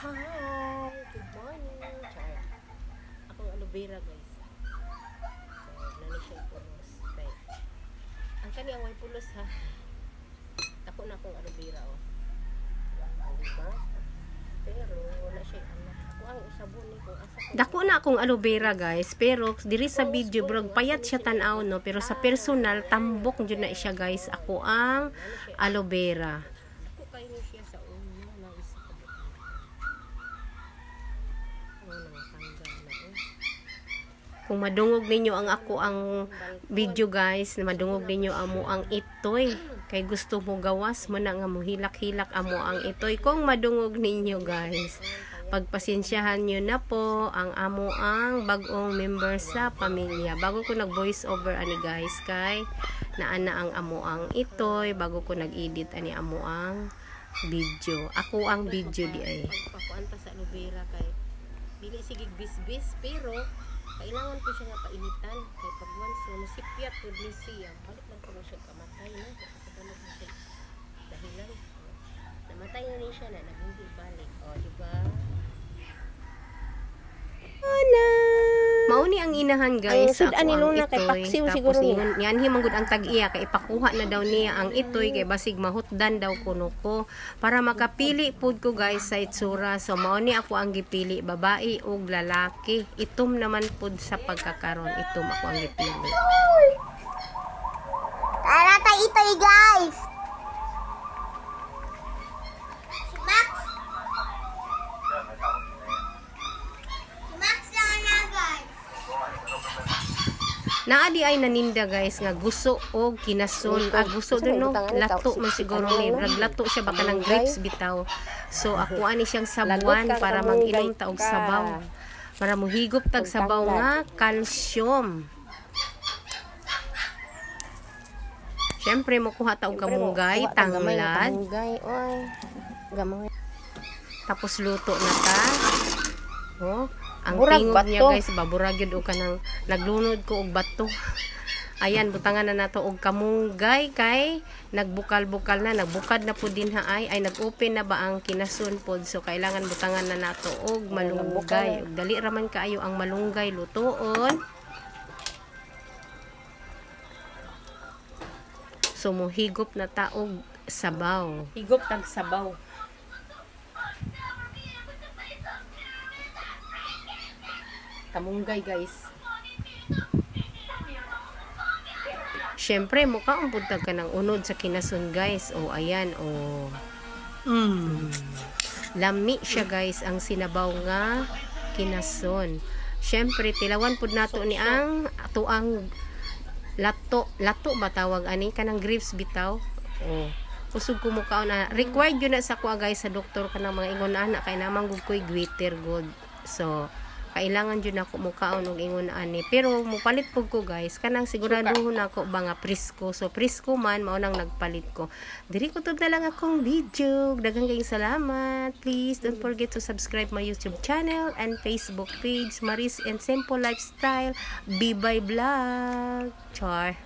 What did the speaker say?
Hi! Good morning! Char. Ako ang aloe vera guys. So, nani siya pulos. Okay. Ang kani away pulos ha. Tako na akong aloe vera oh. Diba? Pero wala siya anak. Ako ang usabon ni kung asa ko. Dako na akong aloe vera guys, pero diri sa video brog payat siya tan-aw no, pero sa personal tambok jud na siya guys. Ako ang aloe vera. Ako kayo siya sa uno na isa ka ba. Kung madungog ninyo ang ako ang video guys, na madungog ninyo amo ang itoy. Kay gusto mo gawas mo na nga mo hilak-hilak amo ang itoy. Kung madungog ninyo guys, pagpasensyahan nyo na po ang amo ang bagong member sa pamilya. Bago ko nag voice over ani guys, kay naana ang amo ang itoy, bago ko nag-edit ani amo ang video. Ako ang video di ay. Pagpakuan pa sa aloe vera kay dili sige bis-bis pero kailangan ko siya nga painitan kay pag once na masipyat pud ni siya balik lang ko siya kamatay na kapag na siya dahilan namatay na rin siya na nabuhi balik o diba Mauni ang inahan guys sa ako ang Luna, kay itoy. paksiw Tapos siguro niya. yan himangud ang tag-iya kay ipakuha na daw niya ang itoy kay basig mahutdan daw kuno ko para makapili pud ko guys sa itsura. So mauni ako ang gipili, babae ug lalaki. Itom naman pud sa pagkakaron, itom ako ang gipili. Tara tayo itoy guys! Si Max! Si Max lang na guys! Naadi ay naninda guys nga gusto og kinason. Gusto din no, lato man siguro ni lato siya baka ng grapes bitaw. So ako ani siyang sabuan para mag-inom ta og sabaw. Para mohigop tag sabaw nga calcium. Syempre mo kuha ta og kamunggay, tanglad. Kamunggay oy gamay Tapos luto na ta. Oh, ang Burag tingog niya bato. guys, babura gyud og kanang naglunod ko og bato. Ayan, butangan na nato og kamunggay kay nagbukal-bukal na, nagbukad na pud din ay nag-open na ba ang kinasun pod. So kailangan butangan na nato og malunggay. Og dali ra man kaayo ang malunggay lutoon. So mohigop na ta og sabaw. higop tag sabaw kamunggay guys Syempre, mukha ang buntag ka ng unod sa kinasun, guys. O, ayan, o. Lami siya, guys, ang sinabaw nga kinasun. Syempre, tilawan pud nato ni ang tuang lato. Lato ba tawag? Ani ka ng grapes bitaw? O. Kusog kumukaon na. Required yun na sa kuha, guys, sa doktor ka ng mga ingon na kay namang gugkoy glitter good. So, kailangan dyan ako mukaon og ingon ani, pero mupalit pug ko guys kanang siguraduhon ako ba nga presko. So presko man mao nang nagpalit ko. Diri ko tud na lang akong video. Daghang kayong salamat. Please don't forget to subscribe my YouTube channel and Facebook page, Maris and Simple Lifestyle. Bye-bye vlog. Char.